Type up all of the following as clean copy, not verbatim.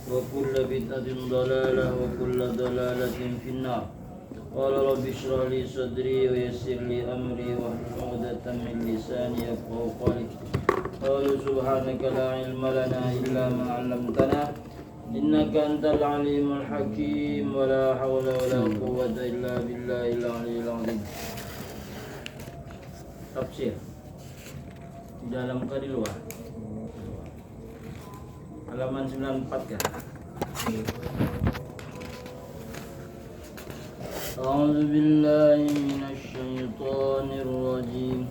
وكل بدعة ضلالة وكل ضلالة في النار. قال رب اشرح لي صدري ويسر لي أمري واحلل عقدة من لساني يفقهوا قولي. قالوا سبحانك لا علم لنا إلا ما علمتنا إنك أنت العليم الحكيم ولا حول ولا قوة إلا بالله العلي العظيم. Tafsir di dalam ke di luar halaman 94 kan. A'udzu billahi minasy syaithanir rajim.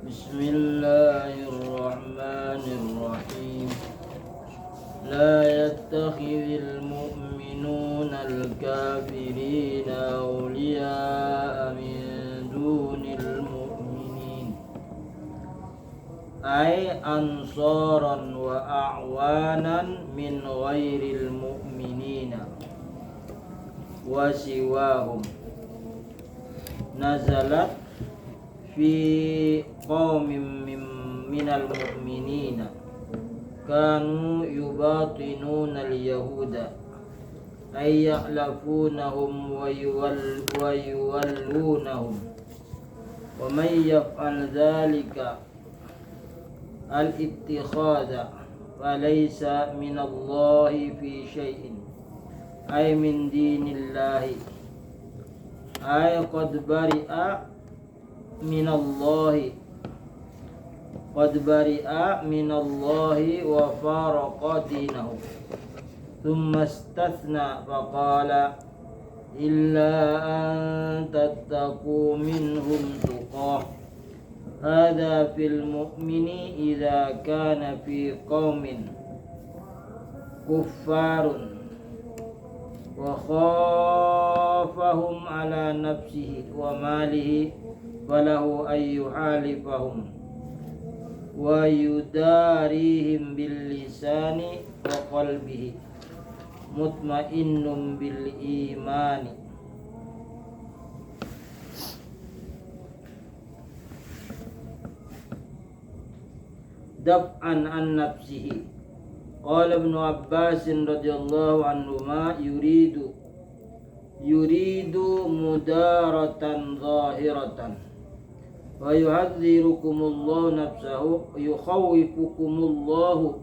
Bismillahirrahmanirrahim. La yattakhidhul mu'minuna al-kafirina awliya'a min dunil mu'minin ay ansaran wa a'wanan min ghairil mu'minina wa siwahum. Nazalat fi qaumin minal mu'minina kanu yubatinuna al-yahuda ay ya'lafunahum wa yuwallunahum wa man yaf'al dhalika al-ittikhadha falaysa minallahi fi syai'in ay min dinillahi ay qad bari'a minallahi wa faraqa dinahu. Thumma istathna faqala illa an tattaqu minhum tuqah. Hadha fil mu'mini idza kana fi qaumin kuffarun wa khafahum ala nafsihi wa malihi falahu ayyuhalifahum wa yudarihim bil lisani wa qalbihi mutmainnun bil imani. Daf'an an nafsihi. Qala Ibnu Abbas radhiyallahu anhuma yuridu mudaratan zahiratan wa yuhadzirukumullahu nafsahu yukhawifukumullahu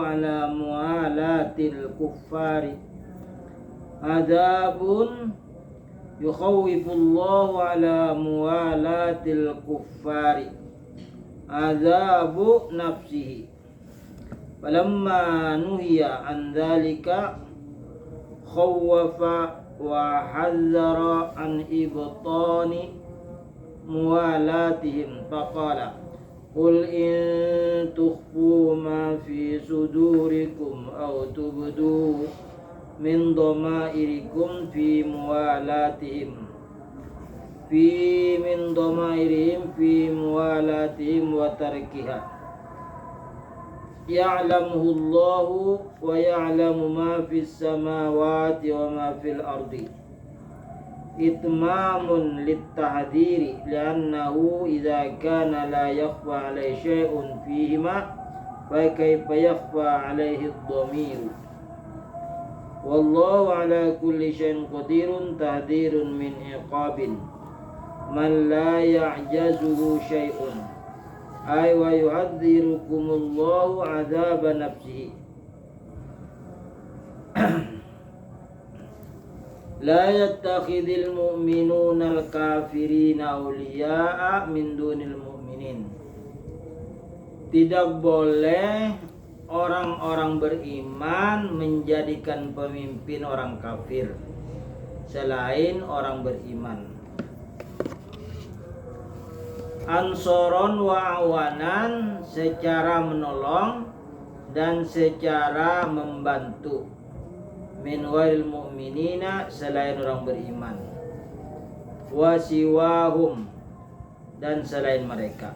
ala mualatil kuffari adabun yukhawifullahu ala mualatil kuffari azabu nafsihi. Falamma nuhiya an dhalika khawwafa wa hazzara an ibtani muwalatihim faqala qul in tukhfu ma fi sudurikum aw tubdu min dhamairikum fi muwalatihim wa tarkiha ya'lamuhu Allahu wa ya'lamu ma fis samawati wa ma fil ardi. Itmamun lit-tahdhiri li'annahu idza kana la yakhfa 'alayhi shay'un fihima fa kayfa yakhfa 'alayhi ad-dhamiru. Wallahu 'ala kulli shay'in qadirun tahdhirun min iqabin man la ya'jazuhu shay'un ay wa yuhadzirukumullahu 'adzaba nafsihi. La yattakhidhul mu'minuna al-kafirina awliya'a min dunil mu'minin. Tidak boleh orang-orang beriman menjadikan pemimpin orang kafir selain orang beriman. Ansoron wa awanan, secara menolong dan secara membantu. Min ghairil mu'minina, selain orang beriman. Wa siwahum, dan selain mereka.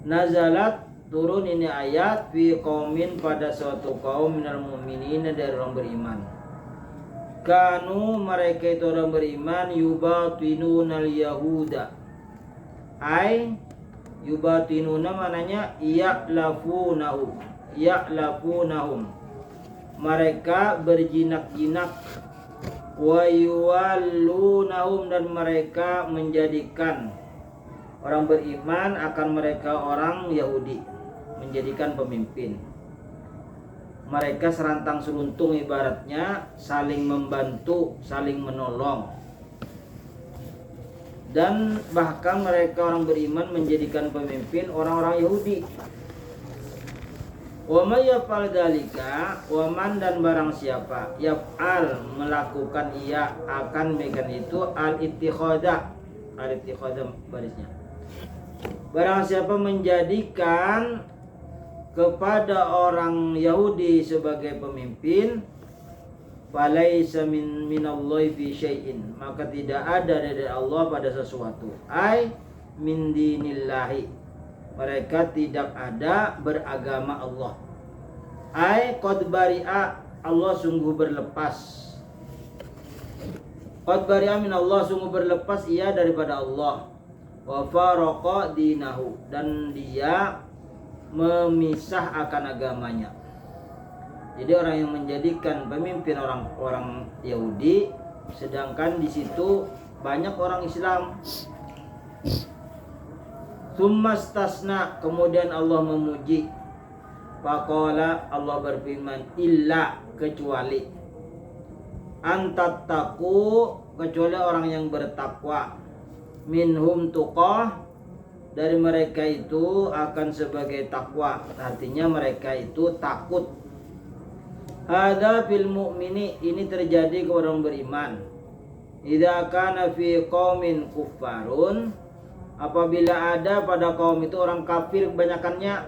Nazalat, turun ini ayat fi qaumin, pada suatu kaum minal mu'minina, dari orang beriman. Kanu, mereka itu orang beriman, yubatinunal yahuda, ay Yubatinuna mananya ya'lafunahum. Mereka berjinak-jinak. Wa yuwallunahum, dan mereka menjadikan orang beriman akan mereka orang Yahudi, menjadikan pemimpin. Mereka serantang seruntung, ibaratnya saling membantu, saling menolong. Dan bahkan mereka orang beriman menjadikan pemimpin orang-orang Yahudi. Wa may yaf'al dzalika, wa man, dan barang siapa yaf'al melakukan ia akan megan itu al-ittikhadha barisnya. Barang siapa menjadikan kepada orang Yahudi sebagai pemimpin, falaisa minallahi fi syai'in, maka tidak ada dari Allah pada sesuatu. Ai min dinillahi, mereka tidak ada beragama Allah. Ai qad bari'a, Allah sungguh berlepas. Qad bari'a min Allah, sungguh berlepas ia daripada Allah. Wa faraqa dinahu, dan dia memisah akan agamanya. Jadi orang yang menjadikan pemimpin orang Yahudi, sedangkan di situ banyak orang Islam. Tsummastasna, kemudian Allah memuji. Faqala, Allah berfirman, illa, kecuali, antattaqu, kecuali orang yang bertakwa, minhum tuqah, dari mereka itu akan sebagai takwa, artinya mereka itu takut. Hadza fil mu'mini, ini terjadi kepada orang beriman. Idza kana fi qaumin kuffarun, apabila ada pada kaum itu orang kafir kebanyakannya,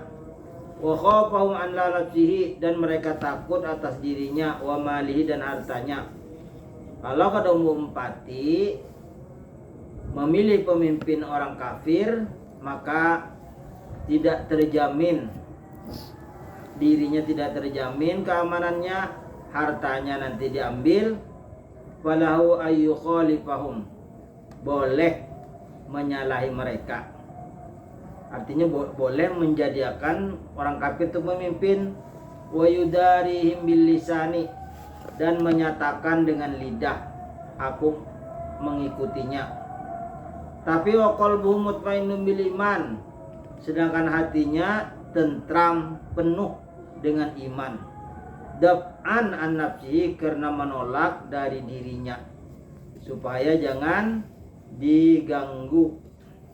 wa khafahum an la nafsihi, dan mereka takut atas dirinya, wa malihi, dan hartanya. Kalau kaum umpati memilih pemimpin orang kafir, maka tidak terjamin dirinya, tidak terjamin keamanannya, hartanya nanti diambil. Falahu ayyu khalifahum, boleh menyalahi mereka, artinya boleh menjadikan orang kafir itu memimpin. Wa yudarihim bil lisani, dan menyatakan dengan lidah, aku mengikutinya. Tapi wa qalbuhum mutmainnun bil iman, sedangkan hatinya tentram penuh dengan iman. Daf'an an nafsihi, karena menolak dari dirinya, supaya jangan diganggu,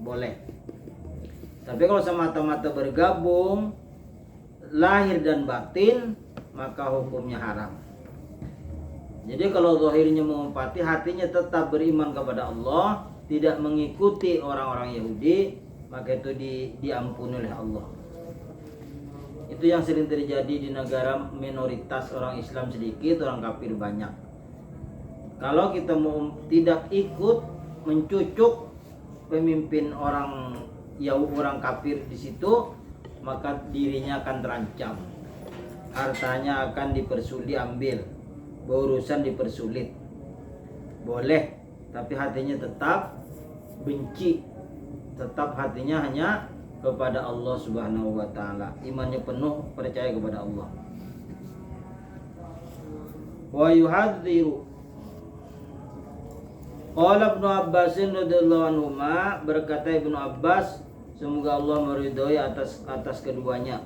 boleh. Tapi kalau semata-mata bergabung lahir dan batin, maka hukumnya haram. Jadi kalau zahirnya mengumpati, hatinya tetap beriman kepada Allah, tidak mengikuti orang-orang Yahudi, maka itu diampuni oleh Allah. Itu yang sering terjadi di negara minoritas, orang Islam sedikit, orang kafir banyak. Kalau kita mau tidak ikut mencucuk pemimpin orang Yahudi, orang kafir di situ, maka dirinya akan terancam, hartanya akan diambil, berurusan dipersulit. Boleh, tapi hatinya tetap benci, tetap hatinya hanya kepada Allah Subhanahu wa taala, imannya penuh, percaya kepada Allah. Wa yuhadziru, qala Ibnu Abbas radhiyallahu anhu, berkata Ibnu Abbas, semoga Allah meridhoi atas keduanya,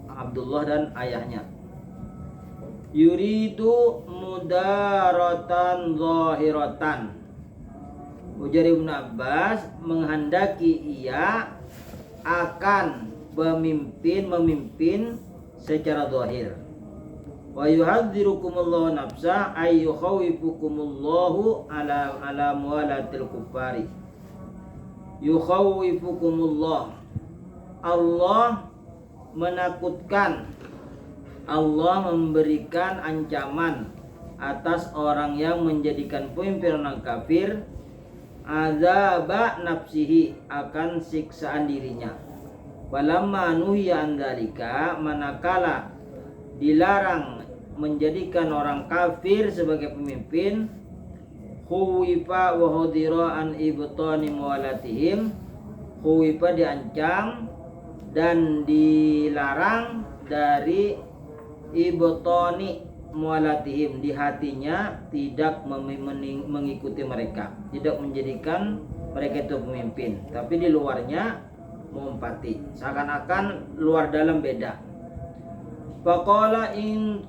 Abdullah dan ayahnya. Yuridu mudaratan zahiratan, ujar Ibnu Abbas, menghendaki ia akan memimpin secara zahir. Wa yuhadzirukumullahu nafsa, ay yukhawifukumullahu ala muwalatil kuffari. Yukhawifukumullah, Allah menakutkan, Allah memberikan ancaman atas orang yang menjadikan pemimpin orang kafir, azaba nafsihi, akan siksaan dirinya. Walamma nuhiya an dzalika, manakala dilarang menjadikan orang kafir sebagai pemimpin, khuwifa wa hudira an ibtani muwalatihim, khuwifa diancam dan dilarang dari ibtoni mualatihim, di hatinya tidak mengikuti mereka, tidak menjadikan mereka itu pemimpin, tapi di luarnya mengumpati, seakan-akan luar dalam beda. Faqala in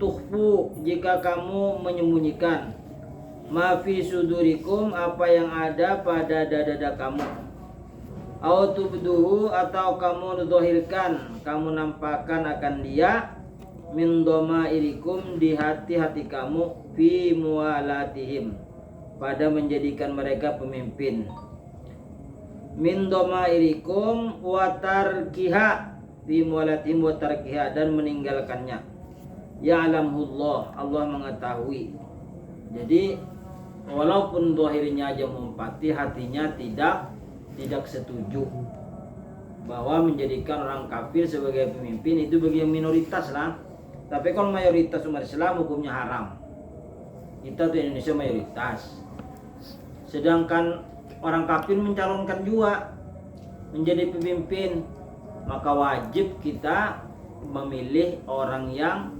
tukhfu, jika kamu menyembunyikan, ma fi sudurikum, apa yang ada pada dada-dada kamu, au tubduhu, atau kamu zahirkan, kamu nampakkan akan dia, min dhamairikum, di hati-hati kamu, fi mualatihim, pada menjadikan mereka pemimpin, min dhamairikum wa tarkiha, fi mualatihim wa tarkiha, dan meninggalkannya. Ya'lamullah, Allah mengetahui. Jadi walaupun zahirnya aja mengumpati, hatinya tidak setuju bahwa menjadikan orang kafir sebagai pemimpin. Itu bagi yang minoritas lah. Tapi kalau mayoritas umat Islam hukumnya haram. Kita tuh Indonesia mayoritas. Sedangkan orang kafir mencalonkan juga menjadi pemimpin, maka wajib kita memilih orang yang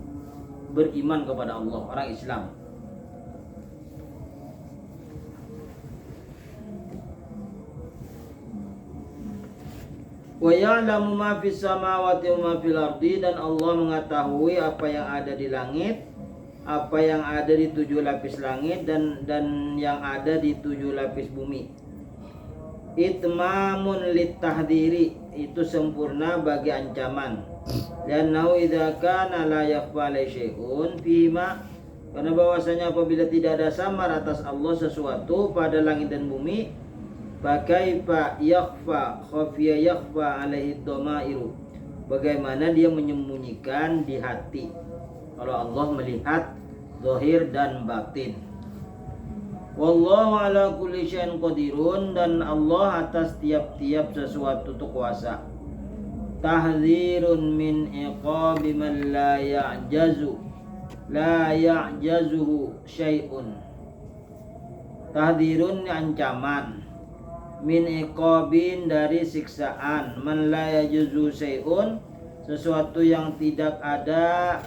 beriman kepada Allah, orang Islam. Wa ya'lamu ma fis samawati wa ma fil ardi, dan Allah mengetahui apa yang ada di langit, apa yang ada di 7 lapis langit, dan yang ada di 7 lapis bumi. Itmamun litahdiri, itu sempurna bagi ancaman. Dan nau idza kana la yakhfa syai'un fima, karena bahwasanya apabila tidak ada samar atas Allah sesuatu pada langit dan bumi, fakaifa yakhfa khafiya yakhfa alaihi dhamairu, bagaimana dia menyembunyikan di hati kalau Allah melihat zahir dan batin. Wallahu ala kulli syai'in qadirun, dan Allah atas tiap-tiap sesuatu itu kuasa. Tahdzirun min iqabi man la ya'jazuhu syai'un. Tahdzirun, ancaman, min iqabin, dari siksaan, man la ya'jazuhu syai'un, sesuatu yang tidak ada,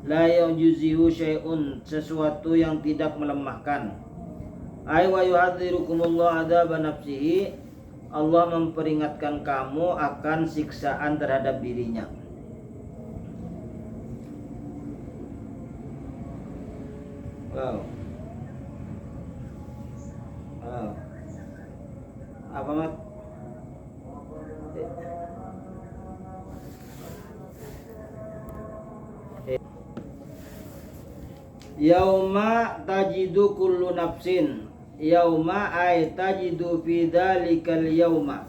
la yujizu syai'un, sesuatu yang tidak melemahkan. Ay wa yuhadzirukumullah adzab nafsihi, Allah memperingatkan kamu akan siksaan terhadap dirinya. Wow. Apa mat? Yauma tajidu kullu nafsin, yauma ay tajidu fi dzalikal yauma,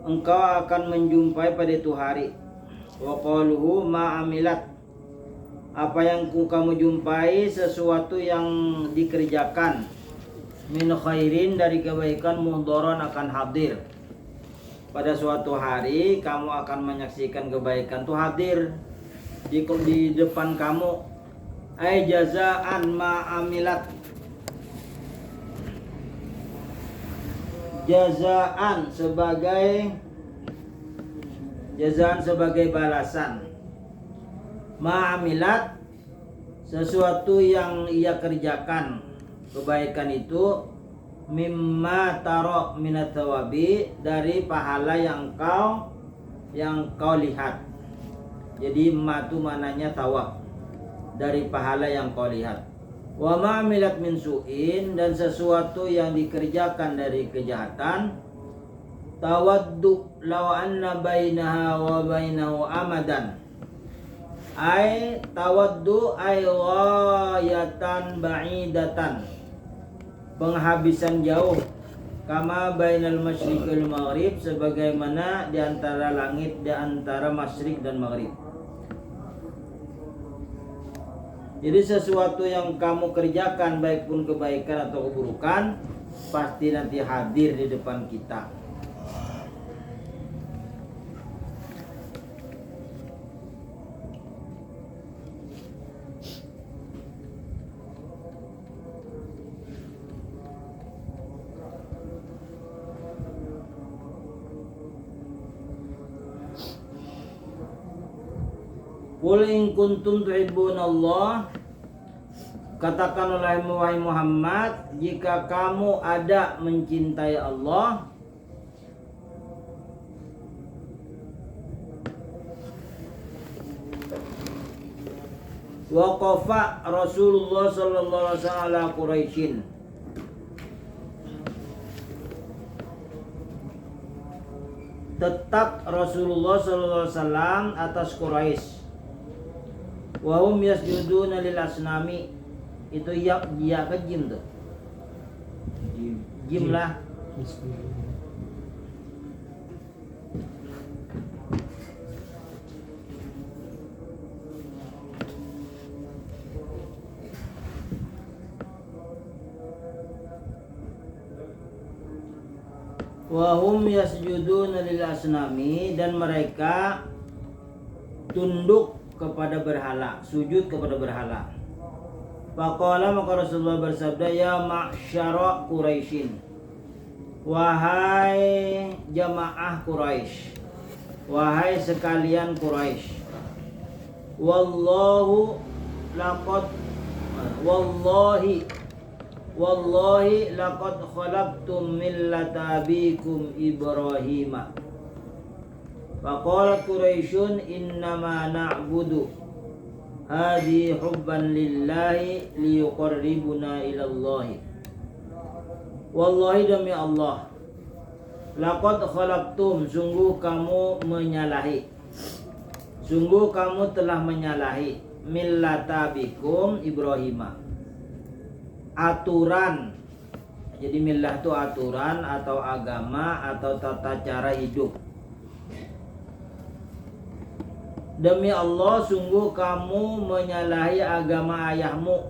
engkau akan menjumpai pada itu hari. Wa qaluhu ma amilat, apa yang kamu jumpai, sesuatu yang dikerjakan, min khairin, dari kebaikan, muhdaran, akan hadir. Pada suatu hari kamu akan menyaksikan kebaikan itu hadir di depan kamu. Ay jazaan ma amilat, jazaan sebagai balasan, ma amilat, sesuatu yang ia kerjakan, kebaikan itu, mimma taro minat thawabi, dari pahala yang kau lihat. Jadi ma itu mananya tawab, dari pahala yang kau lihat. Wa ma amilat min su'in, dan sesuatu yang dikerjakan dari kejahatan, tawaddu law anna bainaha wa bainahu amadan, ay tawaddu ay ghayatan ba'idatan, penghabisan jauh, kama bainal masyriq wal maghrib, sebagaimana di antara langit, di antara masyriq dan maghrib. Jadi sesuatu yang kamu kerjakan, baik pun kebaikan atau keburukan, pasti nanti hadir di depan kita. Qul in kuntum tuhibbunallah, katakan oleh wahai Muhammad, jika kamu ada mencintai Allah, waqafa Rasulullah sallallahu alaihi wasallam ala Quraisyin, tetap Rasulullah sallallahu alaihi wasallam atas Quraisy. Wa hum yasjuduna lil asnami, itu ya ke jim tuh. Jim lah. Wahum yasjuduna lil asnami, dan mereka tunduk kepada berhala, sujud kepada berhala. Faqala, maka Rasulullah bersabda, ya ma'syara Quraisyin, wahai jamaah Quraisy, wahai sekalian Quraisy, wallahi laqad khalaqtum millata abikum Ibrahima. Faqalat Quraisyun innama na'budu hadhi hubban lillahi liyuqarribuna ilallahi. Wallahi, demi Allah, laqad khalaqtum, sungguh kamu menyalahi, sungguh kamu telah menyalahi millata abikum Ibrahima, aturan. Jadi millah itu aturan atau agama atau tata cara hidup. Demi Allah, sungguh kamu menyalahi agama ayahmu,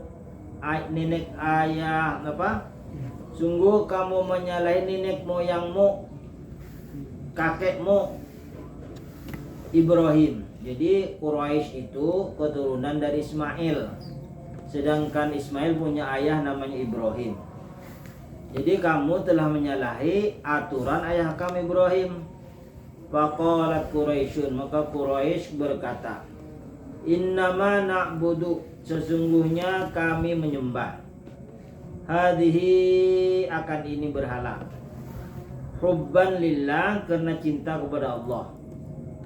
nenek ayah apa? Sungguh kamu menyalahi nenek moyangmu, kakekmu Ibrahim. Jadi Quraisy itu keturunan dari Ismail, sedangkan Ismail punya ayah namanya Ibrahim. Jadi kamu telah menyalahi aturan ayah kami Ibrahim. Faqalat Quraisyun, maka Quraisy berkata, innama na'budu, sesungguhnya kami menyembah, hadhihi, akan ini berhala, hubban lillah, karena cinta kepada Allah,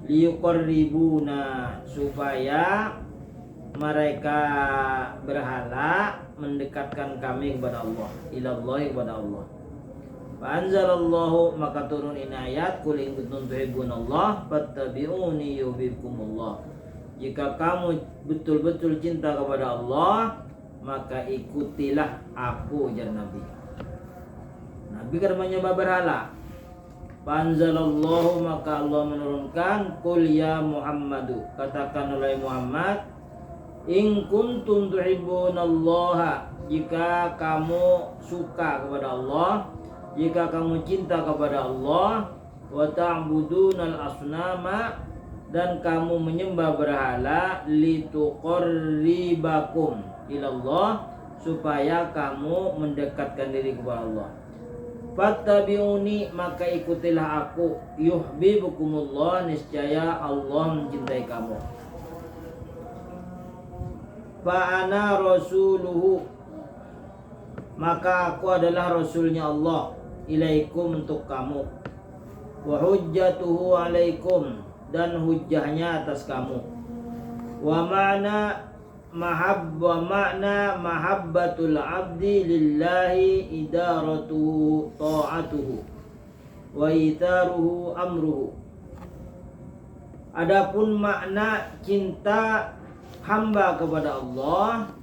liyuqarribuna, supaya mereka berhala mendekatkan kami kepada Allah, ilallahi, kepada Allah. Fa anzalallahu, maka turun ini ayat, qul in kuntum tuhibbunallah fattabi'uni yuhibbukumullah. Jika kamu betul-betul cinta kepada Allah, maka ikutilah aku, ujar Nabi. Nabi kan menyembah berhala. Fa anzalallahu, maka Allah menurunkan, qul ya Muhammadu, katakan oleh Muhammad, in kuntum tuhibbunallaha, jika kamu suka kepada Allah, jika kamu cinta kepada Allah, wa ta'budunal asnama, dan kamu menyembah berhala, lituqarribakum ilallah, supaya kamu mendekatkan diri kepada Allah. Fattabi'uni, maka ikutilah aku, yuhibbukumullah, niscaya Allah mencintai kamu. Fa ana rasuluhu, maka aku adalah rasulnya Allah, ilaikum, untuk kamu, wa hujjatuhu alaikum, dan hujjahnya atas kamu, wa makna mahabbatul abdi lillahi idaratuhu ta'atuhu wa itaruhu amruhu. Adapun makna cinta hamba kepada Allah,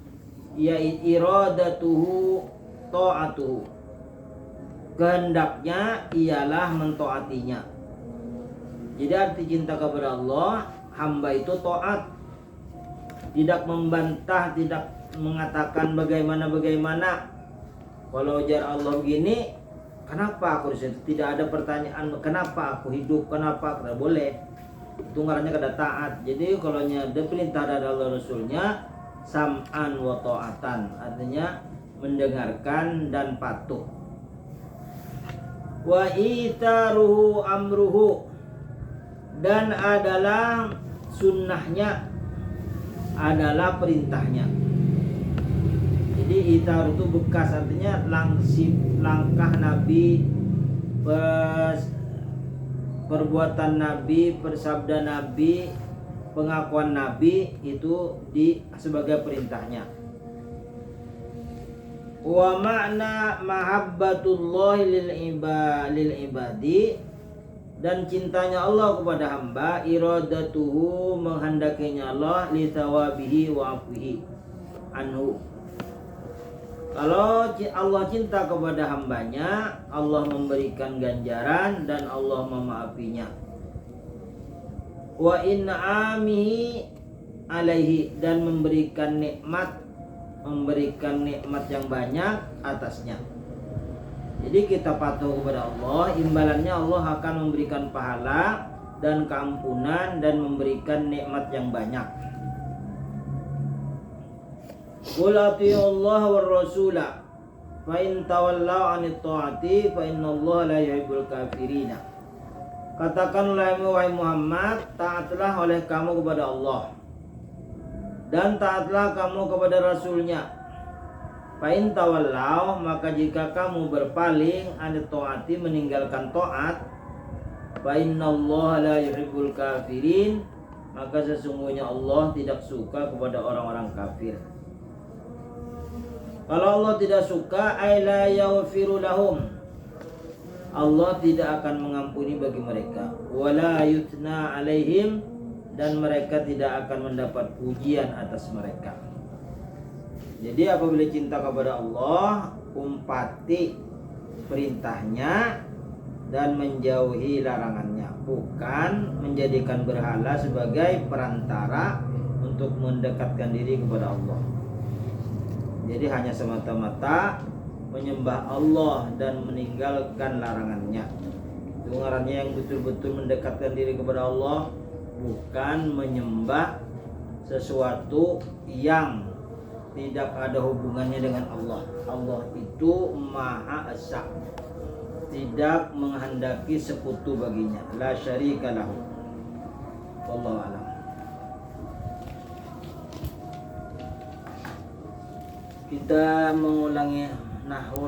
yaitu iradatuhu ta'atuhu, kehendaknya ialah mentaatinya. Jadi arti cinta kepada Allah, hamba itu taat, tidak membantah, tidak mengatakan bagaimana. Kalau ujar Allah begini, kenapa aku disitu? Tidak ada pertanyaan kenapa aku hidup, kenapa, tidak boleh. Itu ngarannya kada taat. Jadi kalau ada perintah dari Allah Rasulnya, sam'an wa ta'atan, artinya mendengarkan dan patuh. Wa itaruhu amruhu, dan adalah sunnahnya adalah perintahnya. Jadi ithar itu bekas, artinya langkah Nabi, perbuatan Nabi, persabda Nabi, pengakuan Nabi itu sebagai perintahnya. Wa makna mahabbatullahi lil ibadi, dan cintanya Allah kepada hamba, iradatuhu, menghendakinya Allah, li thawabihi wa afwihi anhu. Kalau Allah cinta kepada hambanya, Allah memberikan ganjaran dan Allah memaafinya. Wa in'amihi alaihi, dan memberikan nikmat yang banyak atasnya. Jadi kita patuh kepada Allah, imbalannya Allah akan memberikan pahala dan keampunan dan memberikan nikmat yang banyak. Qul atiyullah war rasula fa in tawallaw 'anit ta'ati fa innallaha la yuhibbul kafirina. Katakanlah wahai Muhammad, taatlah oleh kamu kepada Allah dan taatlah kamu kepada Rasulnya. Fa'in tawallau, maka jika kamu berpaling anit ta'ati, meninggalkan ta'at, fa'innallaha la yuhibbul kafirin, maka sesungguhnya Allah tidak suka kepada orang-orang kafir. Kalau Allah tidak suka, ay la yaghfiru lahum, Allah tidak akan mengampuni bagi mereka. Wala yutna alaihim, dan mereka tidak akan mendapat pujian atas mereka. Jadi apabila cinta kepada Allah, umpati perintahnya dan menjauhi larangannya, bukan menjadikan berhala sebagai perantara untuk mendekatkan diri kepada Allah. Jadi hanya semata-mata menyembah Allah dan meninggalkan larangannya. Itu ngarannya yang betul-betul mendekatkan diri kepada Allah, bukan menyembah sesuatu yang tidak ada hubungannya dengan Allah. Allah itu Maha Esa, tidak menghendaki sekutu baginya. La syarika lahu. Wallahu a'lam. Kita mengulangi nahwu